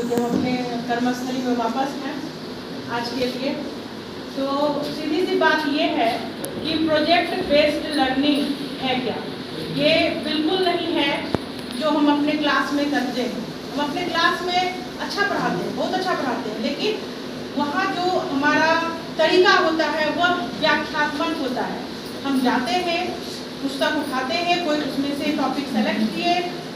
क्योंकि हम अपने कर्मस्थली में वापस हैं आज के लिए। तो सीधी सी बात ये है कि प्रोजेक्ट बेस्ड लर्निंग है क्या? ये बिल्कुल नहीं है जो हम अपने क्लास में करते हैं। हम अपने क्लास में अच्छा पढ़ाते हैं, बहुत अच्छा पढ़ाते हैं, लेकिन वहाँ जो हमारा तरीका होता है वह व्याख्यात्मक होता है। हम जाते हैं, पुस्तक उठाते हैं, कोई उसमें से टॉपिक सेलेक्ट किए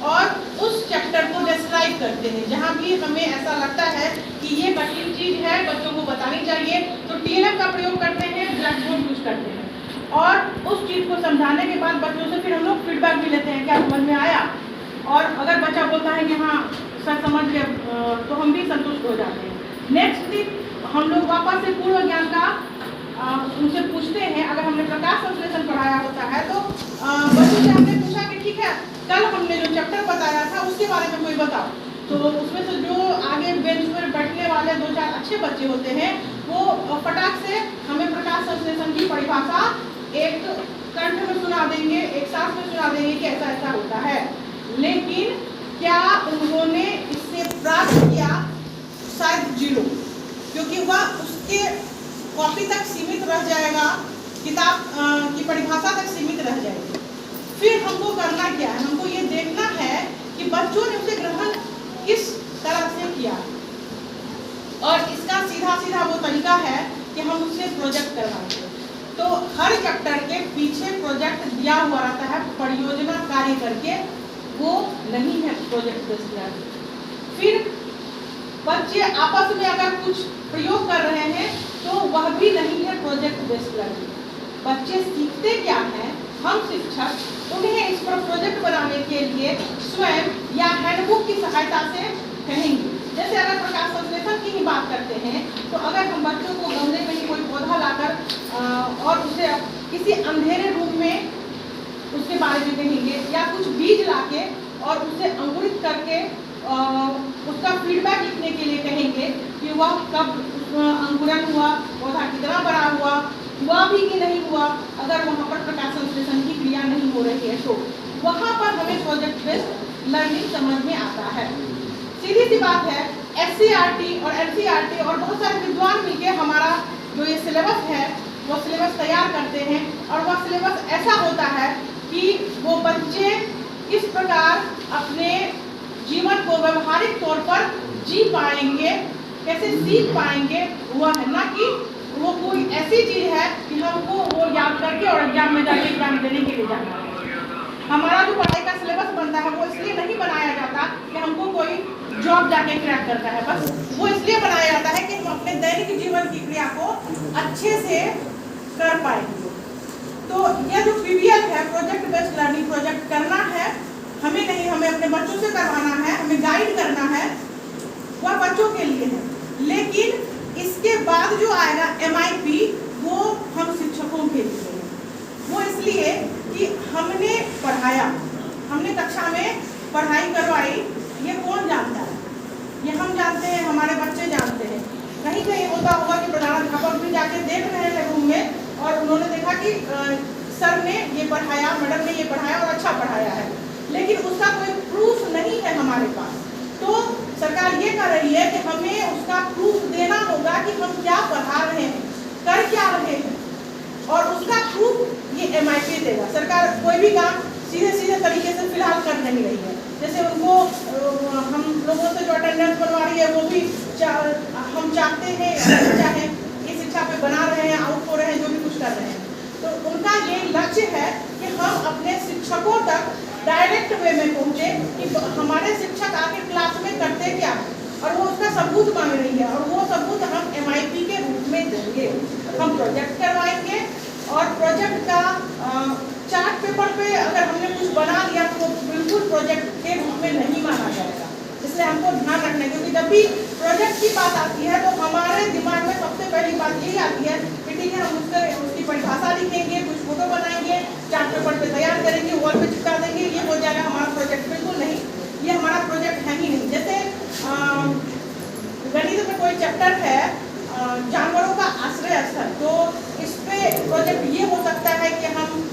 और उस चैप्टर को डिस्क्राइब करते हैं। जहाँ भी हमें ऐसा लगता है कि ये कठिन चीज़ है, बच्चों को बतानी चाहिए, तो TLF का प्रयोग करते हैं, ब्लैक बोर्ड यूज करते हैं और उस चीज़ को समझाने के बाद बच्चों से फिर हम लोग फीडबैक भी लेते हैं, क्या समझ में आया। और अगर बच्चा बोलता है कि हाँ सर समझ गए, तो हम भी संतुष्ट हो जाते हैं। नेक्स्ट दिन हम लोग वापस से पूर्व ज्ञान का उनसे पूछते हैं। अगर हमने प्रकाश संश्लेषण पढ़ाया होता है तो बच्चों से हमने पूछा कि ठीक है, कल हमने जो चैप्टर बताया था उसके बारे में कोई बताओ। तो उसमें से जो आगे बेंच पर बैठने वाले 2-4 अच्छे बच्चे होते हैं वो फटाक से हमें प्रकाश संश्लेषण की परिभाषा एक कंठ में सुना देंगे, एक सांस में सुना देंगे कि ऐसा ऐसा होता है। लेकिन क्या उन्होंने इससे प्राप्त किया? शायद 0, क्योंकि वह उसके कॉपी तक सीमित रह जाएगा, किताब की परिभाषा तक सीमित रह जाएगी। फिर हमको करना क्या है? हमको ये देखना है कि बच्चों ने उसे ग्रहण किस तरह से किया। और इसका सीधा सीधा वो तरीका है कि हम उससे प्रोजेक्ट करवाएंगे। तो हर चैप्टर के पीछे प्रोजेक्ट दिया हुआ रहता है, परियोजना कार्य करके, वो नहीं है प्रोजेक्ट बेस्ड लर्निंग। फिर बच्चे आपस में अगर कुछ प्रयोग कर रहे हैं तो वह भी नहीं है प्रोजेक्ट बेस्ड लर्निंग। बच्चे सीखते क्या हैं? हम शिक्षक उन्हें इस पर प्रोजेक्ट बनाने के लिए स्वयं या हैंडबुक की सहायता से कहेंगे। जैसे अगर प्रकाश संश्लेषण की ही बात करते हैं तो अगर हम बच्चों को गमले में ही कोई पौधा लाकर और उसे किसी अंधेरे रूम में उसके बारे में कहेंगे, या कुछ बीज लाके और उसे अंकुरित करके उसका फीडबैक लिखने के लिए कहेंगे कि वह कब अंकुरन हुआ, पौधा कितना बड़ा हुआ भी कि नहीं हुआ, अगर वहाँ पर प्रकाश संश्लेषण की क्रिया नहीं हो रही है तो वहाँ पर हमें प्रोजेक्ट बेस्ड लर्निंग समझ में आता है। सीधी सी बात है, SCERT और NCERT और बहुत सारे विद्वान मिलकर हमारा जो ये सिलेबस है वो सिलेबस तैयार करते हैं। और वह सिलेबस ऐसा होता है कि वो बच्चे किस प्रकार अपने जीवन को व्यवहारिक तौर पर जी पाएंगे, कैसे सीख पाएंगे, वह है ना कि वो कोई ऐसी चीज है कि हमको वो याद करके और एग्जाम में जाके एग्जाम देने के लिए जाना है। हमारा जो पढ़ाई का सिलेबस बनता है वो इसलिए नहीं बनाया जाता कि हमको कोई जॉब जाके क्रैक करता है, बस वो इसलिए बनाया जाता है कि हम अपने दैनिक जीवन की क्रिया को अच्छे से कर पाएंगे। तो यह जो PBL है, प्रोजेक्ट बेस्ड लर्निंग, प्रोजेक्ट करना है हमें नहीं, हमें अपने बच्चों से करवाना है, हमें गाइड करना है, वह बच्चों के लिए है। लेकिन इसके बाद जो आएगा MIP वो हम शिक्षकों के लिए है। वो इसलिए कि हमने पढ़ाया, हमने कक्षा में पढ़ाई करवाई, ये कौन जानता है? ये हम जानते हैं, हमारे बच्चे जानते हैं। कहीं कहीं होता होगा कि प्रधानाध्यापक भी जाके देख रहे हैं रूम में और उन्होंने देखा कि सर ने ये पढ़ाया, मैडम ने ये पढ़ाया और अच्छा पढ़ाया है, लेकिन उसका कोई प्रूफ नहीं है हमारे पास। तो सरकार ये कर रही है कि हमें उसका प्रूफ देना होगा कि हम क्या पढ़ा रहे हैं, कर क्या रहे हैं, और उसका प्रूफ ये MIP देगा। सरकार कोई भी काम सीधे सीधे तरीके से फिलहाल कर नहीं रही है। जैसे उनको हम लोगों से जो अटेंडेंस बनवा रही है वो भी हम चाहते हैं चाहे इस शिक्षा पे बना रहे हैं, आउट हो रहे हैं, जो भी कुछ कर रहे हैं, तो उनका ये लक्ष्य है कि हम अपने शिक्षकों तक डायरेक्ट वे में पहुंचे कि हमारे शिक्षक आके क्लास में करते क्या है, और वो उसका सबूत मांग रही है, और वो सबूत हम MIP के रूप में देंगे। हम प्रोजेक्ट करवाएंगे और प्रोजेक्ट का चार्ट पेपर पे अगर हमने कुछ बना लिया तो वो बिल्कुल प्रोजेक्ट के रूप में नहीं माना जाएगा। इसलिए हमको ध्यान रखना है, क्योंकि जब भी प्रोजेक्ट की बात आती है तो हमारे दिमाग में सबसे पहली बात यही आती है कि ठीक है, हम उसकी परिभाषा लिखेंगे, कुछ फोटो बनाएंगे, चार्ट पेपर पे तैयार करेंगे, वॉल पे चिपका देंगे, ये हो जाएगा हमारा प्रोजेक्ट। बिल्कुल नहीं, ये हमारा प्रोजेक्ट है ही नहीं। जैसे गणित में कोई चैप्टर है जानवरों का आश्रय स्थल, तो इस पे प्रोजेक्ट ये हो सकता है कि हम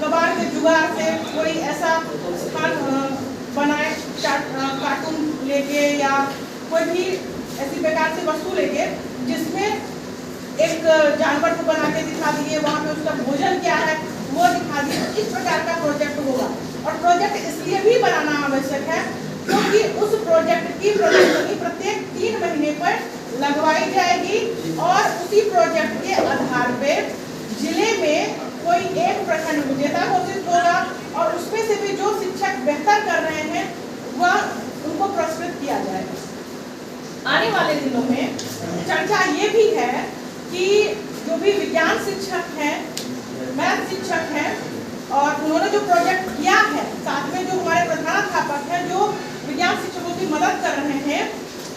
कबाड़ के जुगाड़ से कोई ऐसा स्थान बनाए, कार्टून लेके या कोई ही ऐसी बेकार से वस्तु लेंगे जिसमें एक जानवर को बना के दिखा दिए, वहाँ पे उसका भोजन क्या है वो दिखा दिए। इस प्रकार का प्रोजेक्ट होगा। और प्रोजेक्ट इसलिए भी बनाना आवश्यक है क्योंकि उस प्रोजेक्ट की प्रदर्शनी प्रत्येक 3 महीने पर लगवाई जाएगी और उसी प्रोजेक्ट के आधार पे जिले में कोई एक प्रखंड विजेता घोषित होगा और उसमें से भी जो शिक्षक बेहतर कर रहे हैं वह उनको पुरस्कृत किया जाएगा। आने वाले दिनों में चर्चा ये भी है कि जो भी विज्ञान शिक्षक हैं, मैथ शिक्षक हैं और उन्होंने जो प्रोजेक्ट किया है, साथ में जो हमारे प्रधानाध्यापक हैं जो विज्ञान शिक्षकों की मदद कर रहे हैं,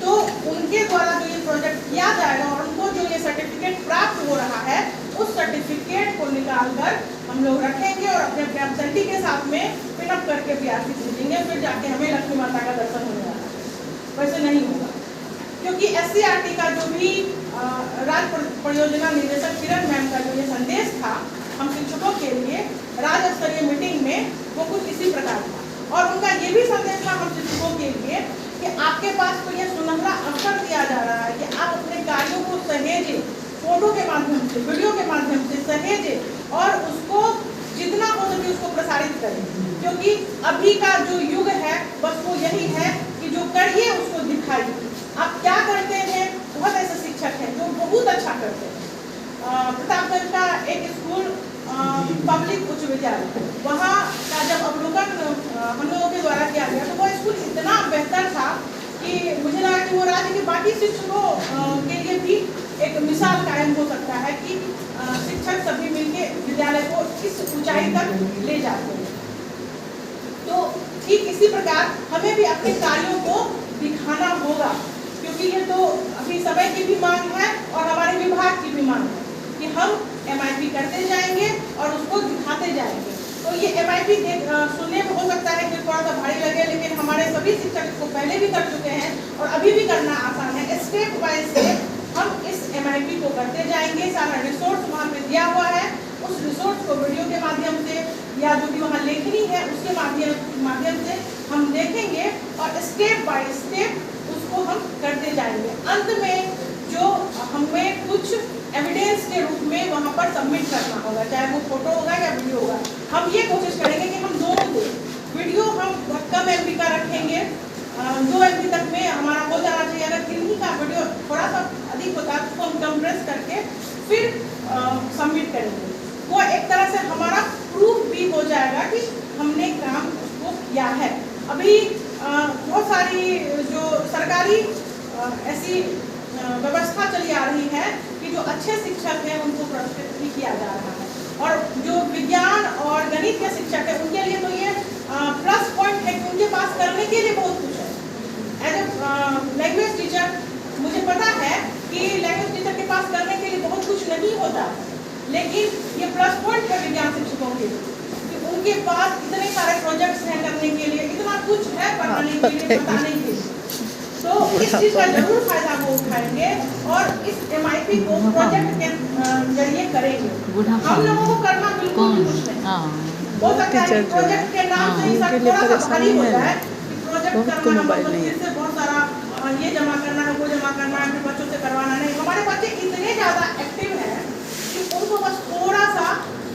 तो उनके द्वारा जो ये प्रोजेक्ट किया जाएगा और उनको जो ये सर्टिफिकेट प्राप्त हो रहा है उस सर्टिफिकेट को निकाल कर हम लोग रखेंगे और अपने अपने एब्सेंटी के साथ में पिनअप करके पीआरसी भेजेंगे। फिर जाके हमें लक्ष्मी माता का दर्शन होने वाला है। वैसे नहीं होगा क्योंकि एससीईआरटी का जो भी राज्य परियोजना निदेशक किरण मैम का जो ये संदेश था हम शिक्षकों के लिए राज्य स्तरीय मीटिंग में, वो कुछ इसी प्रकार था। और उनका ये भी संदेश था हम शिक्षकों के लिए कि आपके पास तो ये सुनहरा अवसर दिया जा रहा है कि आप अपने कार्यों को सहेजें, फोटो के माध्यम से, वीडियो के माध्यम से सहेजें और उसको जितना हो सके उसको प्रसारित करें। क्योंकि अभी का जो युग है बस वो यही है कि जो करिए उसको दिखाइए। आप क्या करते हैं, बहुत ऐसे शिक्षक हैं जो बहुत अच्छा करते हैं। प्रतापगंज का एक स्कूल पब्लिक उच्च विद्यालय, वहाँ का जब अवलोकन हम लोगों के द्वारा किया गया तो वो स्कूल इतना बेहतर था कि मुझे लगा कि वो राज्य के बाकी शिक्षकों के लिए भी एक मिसाल कायम हो सकता है कि शिक्षक सभी मिलके विद्यालय को इस ऊंचाई तक ले जाते हैं। तो ठीक इसी प्रकार हमें भी अपने कार्यों को दिखाना होगा क्योंकि ये तो अभी समय की भी मांग है और हमारे विभाग की भी मांग है कि हम MIP करते जाएंगे और उसको दिखाते जाएंगे। तो ये MIP सुनने में हो सकता है कि थोड़ा सा भारी लगे, लेकिन हमारे सभी शिक्षक इसको पहले भी कर चुके हैं और अभी भी करना आसान है। स्टेप बाय स्टेप हम इस MIP को करते जाएंगे। सारा रिसोर्स वहाँ पे दिया हुआ है, उस रिसोर्स को वीडियो के माध्यम से या जो भी वहाँ लेखनी है उसके माध्यम से हम देखेंगे और स्टेप बाय स्टेप उसको हम करते जाएंगे। अंत में जो हमें कुछ एविडेंस के रूप में वहाँ पर सबमिट करना होगा, चाहे वो फोटो होगा या वीडियो होगा। हम ये कोशिश करेंगे कि हम दोनों दें। वीडियो हम कम MB का रखेंगे, 2 MB तक में हमारा हो जाना चाहिए। अगर किन्हीं का वीडियो थोड़ा सा अधिक होता है तो हम कंप्रेस करके फिर सबमिट करेंगे। वो एक तरह से हमारा प्रूफ भी हो जाएगा कि हमने काम उसको किया है। अभी बहुत सारी जो सरकारी ऐसी व्यवस्था चली आ रही है कि जो अच्छे शिक्षक हैं उनको पुरस्कृत भी किया जा रहा है और जो विज्ञान और गणित के शिक्षक हैं उनके लिए तो ये प्लस पॉइंट है कि उनके पास करने के लिए बहुत कुछ है। एज ए लैंग्वेज टीचर मुझे पता है कि लैंग्वेज टीचर के पास करने के लिए बहुत कुछ नहीं होता, लेकिन ये प्लस पॉइंट है विज्ञान शिक्षकों के लिए कि उनके पास इतने सारे प्रोजेक्ट्स हैं करने के लिए, इतना कुछ है पढ़ाने के लिए, बताने के लिए। तो इस चीज का जरूर फायदा वो उठाएंगे और इस MIP को प्रोजेक्ट के जरिए करेंगे। हम लोगों को करना बिल्कुल भी कुछ नहीं। हो सकता है प्रोजेक्ट के नाम से ही सब थोड़ा सा भारी हो जाए कि प्रोजेक्ट करना मतलब फिर से बहुत सारा ये जमा करना है, वो जमा करना है, फिर बच्चों से करवाना नहीं। हमारे बच्चे इतने ज्यादा एक्टिव हैं कि उनको बस थोड़ा सा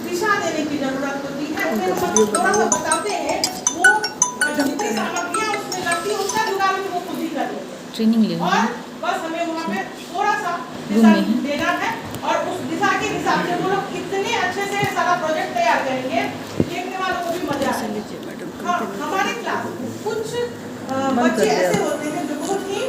दिशा देने की जरूरत होती है। उन्हें हम थोड़ा सा बताते हैं, वो जितनी सामग्रियाँ उसमें लगती है उसका जुगाड़ वो खुद ही कर लेते हैं। ट्रेनिंग लेना और बस हमें वहाँ पे थोड़ा सा दिशा देना है और उस दिशा के हिसाब से वो लोग इतने अच्छे से सारा प्रोजेक्ट तैयार करेंगे, देखने वालों को भी मजा आएगा। हाँ, हमारे क्लास में कुछ बच्चे ऐसे होते हैं जो बहुत ही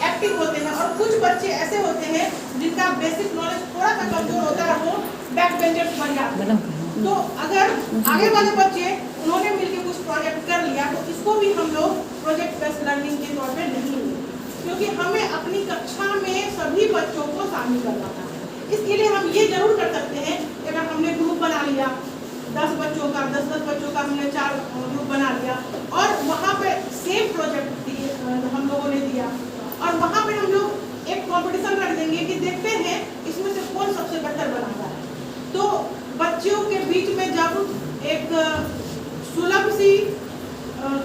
एक्टिव होते हैं और कुछ बच्चे ऐसे होते हैं जिनका बेसिक नॉलेज थोड़ा सा कमजोर होता है, वो बैक बेंचर्स बन जाते हैं। तो अगर आगे वाले बच्चे उन्होंने मिलकर कुछ प्रोजेक्ट कर लिया तो इसको भी हम लोग प्रोजेक्ट बेस्ड लर्निंग के तौर पे नहीं लेंगे, क्योंकि हमें अपनी कक्षा में सभी बच्चों को शामिल करना है। इसके लिए हम ये जरूर कर सकते हैं कि अगर हमने ग्रुप बना लिया 10 बच्चों का, 10-10 बच्चों का हमने 4 ग्रुप बना लिया और वहाँ पे सेम प्रोजेक्ट हम लोगों ने दिया और वहाँ पे हम लोग एक कंपटीशन रख देंगे कि देखते हैं इसमें से कौन सबसे बेहतर बनाता है। तो बच्चों के बीच में जब एक सुलभ सी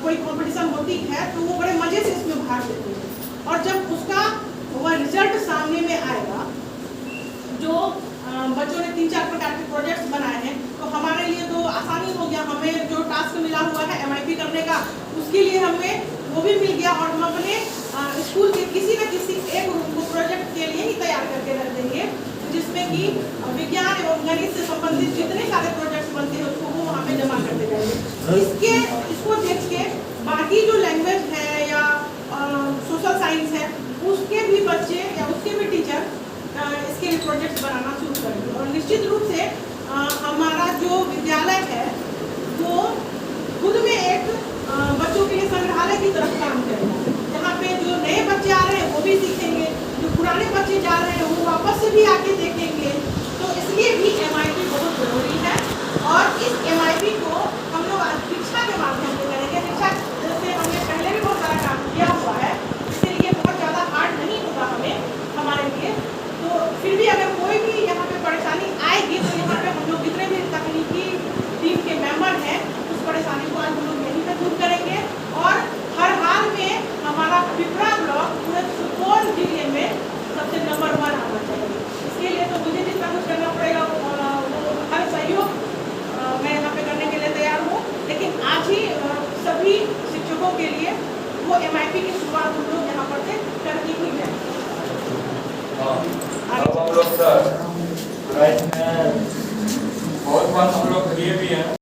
कोई कंपटीशन होती है तो वो बड़े मजे से इसमें भाग लेते हैं और जब उसका रिजल्ट सामने में आएगा, जो बच्चों ने 3-4 प्रकार के प्रोजेक्ट्स बनाए हैं, तो हमारे लिए तो आसानी हो गया। हमें जो टास्क मिला हुआ है MIP करने का, उसके लिए हमें वो भी मिल गया और हम अपने स्कूल के किसी न किसी एक रूम को प्रोजेक्ट के लिए ही तैयार करके रख देंगे, जिसमें कि विज्ञान एवं गणित से संबंधित जितने सारे प्रोजेक्ट्स बनते हैं उसको वो वहाँ पे जमा करते जाएंगे। इसको देख के बाकी जो लैंग्वेज है या सोशल साइंस है, उसके भी बच्चे या उसके भी टीचर इसके लिए प्रोजेक्ट बनाना शुरू करेंगे। और निश्चित रूप से हमारा जो विद्यालय है वो खुद में एक बच्चों के लिए संग्रहालय की तरफ काम करेगा, जहाँ पे जो नए बच्चे आ रहे हैं वो भी सीखेंगे, जो पुराने बच्चे जा रहे हैं वो वापस से भी आके देखेंगे। तो इसलिए भी MIP बहुत ज़रूरी है और इस MIP को हम लोग शिक्षा के माध्यम से करेंगे। शिक्षा जैसे हमने पहले भी बहुत सारा काम किया हुआ है, इसीलिए बहुत ज़्यादा हार्ड नहीं होगा हमारे लिए। तो फिर भी अगर कोई भी यहाँ पे परेशानी आएगी तो यहाँ पे हम लोग जितने भी तकनीकी टीम के मेंबर हैं उस परेशानी को आज हम लोग यहीं पर दूर करेंगे। और हर हाल में हमारा पिपरा ब्लॉक पूरे सुपौल जिले में सबसे नंबर 1 आना चाहिए। इसके लिए तो मुझे जितना कुछ करना पड़ेगा वो हर सहयोग मैं यहाँ पे करने के लिए तैयार हूँ। लेकिन आज ही सभी शिक्षकों के लिए वो MIP की शुरुआत हम लोग यहाँ पर से करनी ही है। अब हम लोग सर बहुत बार हम लोग किए भी हैं।